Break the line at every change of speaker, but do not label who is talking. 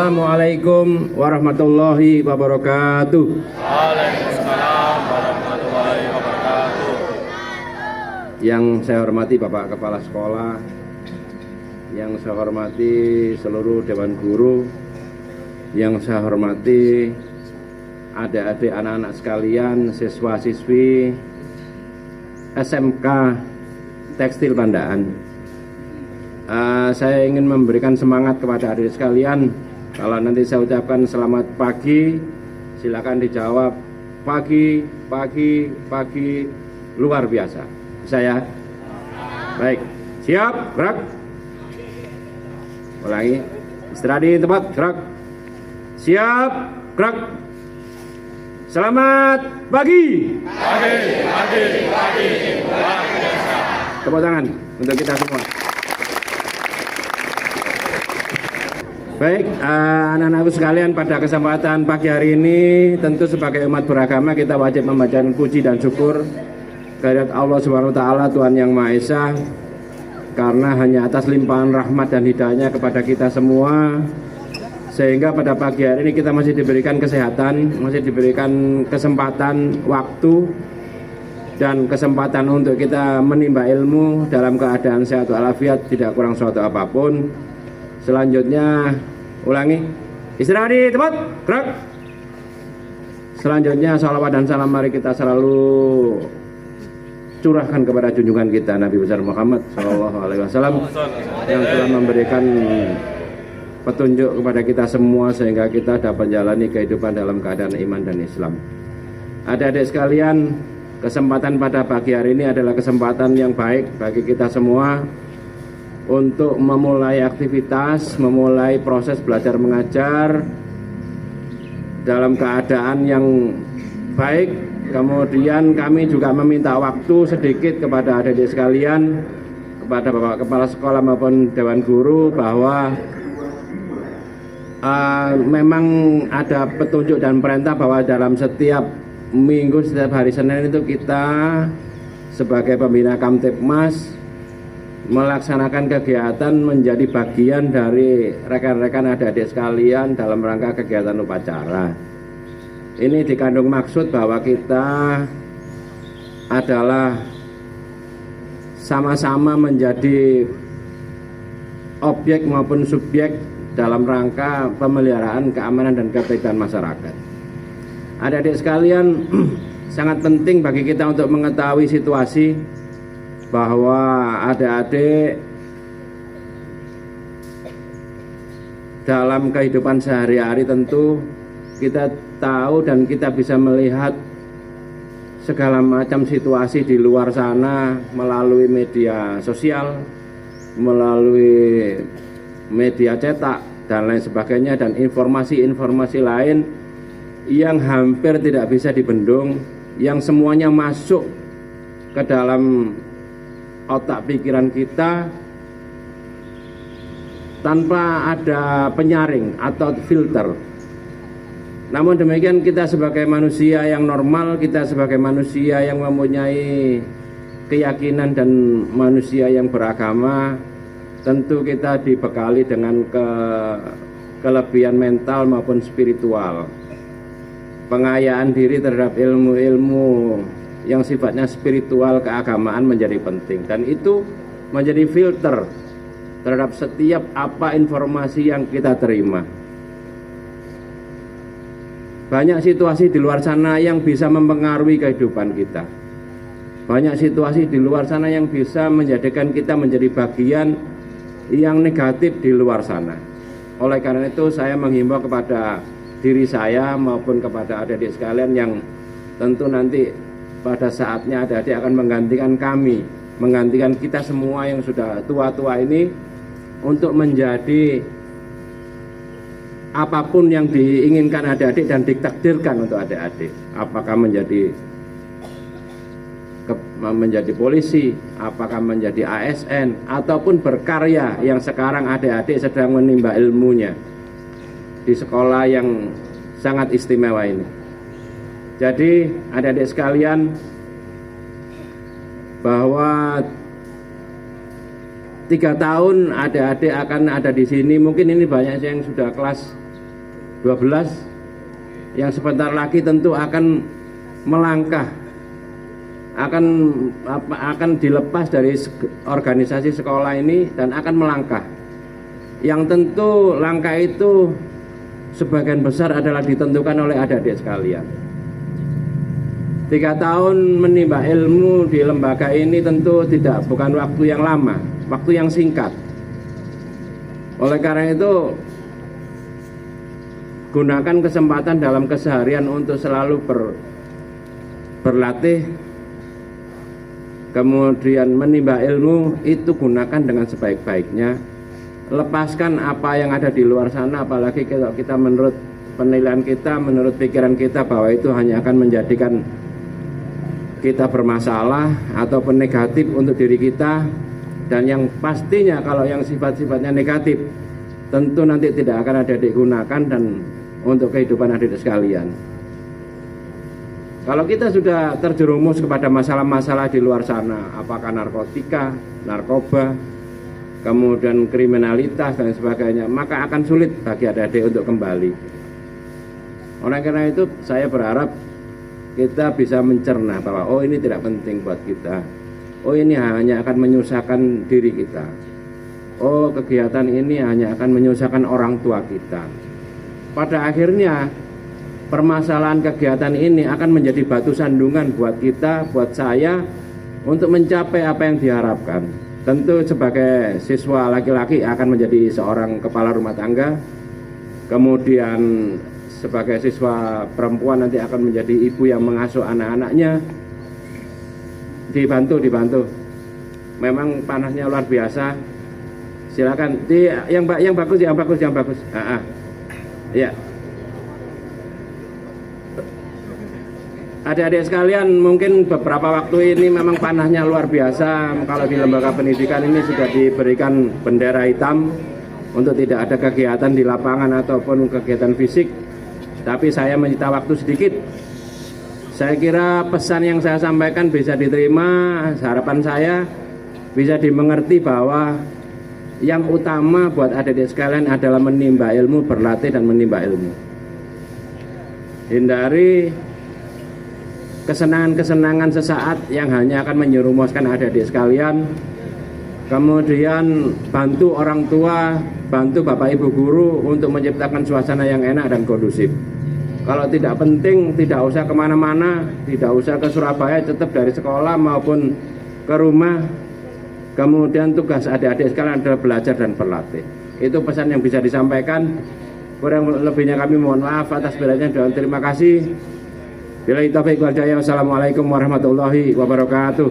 Assalamualaikum warahmatullahi wabarakatuh.
Waalaikumsalam warahmatullahi wabarakatuh.
Yang saya hormati Bapak Kepala Sekolah, yang saya hormati seluruh Dewan Guru, yang saya hormati adik-adik anak-anak sekalian, siswa-siswi SMK Tekstil Pandaan. Saya ingin memberikan semangat kepada adik sekalian. Kalau nanti saya ucapkan selamat pagi, silakan dijawab pagi, pagi, pagi, luar biasa. Saya baik, siap, gerak. Ulangi, istirahat di tempat, gerak. Siap, gerak. Selamat pagi.
Pagi, luar biasa.
Tepuk tangan untuk kita semua. Baik, anak-anakku sekalian, pada kesempatan pagi hari ini tentu sebagai umat beragama kita wajib membacakan puji dan syukur kehadirat Allah Subhanahu wa taala, Tuhan yang Maha Esa, karena hanya atas limpahan rahmat dan hidayahnya kepada kita semua sehingga pada pagi hari ini kita masih diberikan kesehatan, masih diberikan kesempatan waktu dan kesempatan untuk kita menimba ilmu dalam keadaan sehat walafiat, tidak kurang suatu apapun. Selanjutnya, ulangi, istirahat di tempat, gerak. Selanjutnya, salawat dan salam mari kita selalu curahkan kepada junjungan kita Nabi besar Muhammad SAW yang telah memberikan petunjuk kepada kita semua sehingga kita dapat jalani kehidupan dalam keadaan iman dan Islam. Adik-adik sekalian, kesempatan pada pagi hari ini adalah kesempatan yang baik bagi kita semua untuk memulai aktivitas, memulai proses belajar mengajar dalam keadaan yang baik. Kemudian kami juga meminta waktu sedikit kepada adik-adik sekalian, kepada Bapak Kepala Sekolah maupun Dewan Guru, bahwa memang ada petunjuk dan perintah bahwa dalam setiap minggu, setiap hari Senin itu kita sebagai pembina Kamtibmas melaksanakan kegiatan menjadi bagian dari rekan-rekan adik-adik sekalian dalam rangka kegiatan upacara. Ini dikandung maksud bahwa kita adalah sama-sama menjadi objek maupun subjek dalam rangka pemeliharaan keamanan dan ketertiban masyarakat. Adik-adik sekalian, sangat penting bagi kita untuk mengetahui situasi bahwa adik-adik dalam kehidupan sehari-hari tentu kita tahu dan kita bisa melihat segala macam situasi di luar sana melalui media sosial, melalui media cetak dan lain sebagainya, dan informasi-informasi lain yang hampir tidak bisa dibendung, yang semuanya masuk ke dalam otak pikiran kita tanpa ada penyaring atau filter. Namun demikian, kita sebagai manusia yang normal, kita sebagai manusia yang mempunyai keyakinan dan manusia yang beragama, tentu kita dibekali dengan kelebihan mental maupun spiritual. Pengayaan diri terhadap ilmu-ilmu yang sifatnya spiritual keagamaan menjadi penting, dan itu menjadi filter terhadap setiap apa informasi yang kita terima. Banyak situasi di luar sana yang bisa mempengaruhi kehidupan kita. Banyak situasi di luar sana yang bisa menjadikan kita menjadi bagian yang negatif di luar sana. Oleh karena itu saya menghimbau kepada diri saya maupun kepada adik-adik sekalian yang tentu nanti pada saatnya adik-adik akan menggantikan kami, menggantikan kita semua yang sudah tua-tua ini, untuk menjadi apapun yang diinginkan adik-adik dan ditakdirkan untuk adik-adik. Apakah menjadi polisi, apakah menjadi ASN, ataupun berkarya yang sekarang adik-adik sedang menimba ilmunya di sekolah yang sangat istimewa ini. Jadi adik-adik sekalian, bahwa 3 tahun adik-adik akan ada di sini. Mungkin ini banyak yang sudah kelas 12 yang sebentar lagi tentu akan melangkah, akan dilepas dari organisasi sekolah ini dan akan melangkah. Yang tentu langkah itu sebagian besar adalah ditentukan oleh adik-adik sekalian. 3 tahun menimba ilmu di lembaga ini tentu bukan waktu yang lama, waktu yang singkat. Oleh karena itu, gunakan kesempatan dalam keseharian untuk selalu berlatih, kemudian menimba ilmu itu gunakan dengan sebaik-baiknya. Lepaskan apa yang ada di luar sana, apalagi kalau kita menurut penilaian kita, menurut pikiran kita bahwa itu hanya akan menjadikan kita bermasalah ataupun negatif untuk diri kita. Dan yang pastinya kalau yang sifat-sifatnya negatif tentu nanti tidak akan ada digunakan dan untuk kehidupan adik-adik sekalian. Kalau kita sudah terjerumus kepada masalah-masalah di luar sana, apakah narkotika, narkoba, kemudian kriminalitas dan sebagainya, maka akan sulit bagi adik-adik untuk kembali. Oleh karena itu saya berharap kita bisa mencerna bahwa oh ini tidak penting buat kita, oh ini hanya akan menyusahkan diri kita, oh kegiatan ini hanya akan menyusahkan orang tua kita. Pada akhirnya permasalahan kegiatan ini akan menjadi batu sandungan buat kita, buat saya untuk mencapai apa yang diharapkan. Tentu sebagai siswa laki-laki akan menjadi seorang kepala rumah tangga, kemudian sebagai siswa perempuan nanti akan menjadi ibu yang mengasuh anak-anaknya. Dibantu. Memang panasnya luar biasa. Silakan yang bagus. Ya. Adik-adik sekalian, mungkin beberapa waktu ini memang panasnya luar biasa. Kalau di lembaga pendidikan ini sudah diberikan bendera hitam untuk tidak ada kegiatan di lapangan ataupun kegiatan fisik. Tapi saya menyita waktu sedikit. Saya kira pesan yang saya sampaikan bisa diterima. Harapan saya bisa dimengerti bahwa yang utama buat adik-adik sekalian adalah menimba ilmu, berlatih dan menimba ilmu. Hindari kesenangan-kesenangan sesaat yang hanya akan menyerumuskan adik-adik sekalian. Kemudian bantu orang tua, bantu bapak ibu guru untuk menciptakan suasana yang enak dan kondusif. Kalau tidak penting, tidak usah kemana-mana, tidak usah ke Surabaya, tetap dari sekolah maupun ke rumah. Kemudian tugas adik-adik sekalian adalah belajar dan berlatih. Itu pesan yang bisa disampaikan. Kurang lebihnya kami mohon maaf atas perhatiannya dan terima kasih. Billahi taufiq wal hidayah. Wassalamualaikum warahmatullahi wabarakatuh.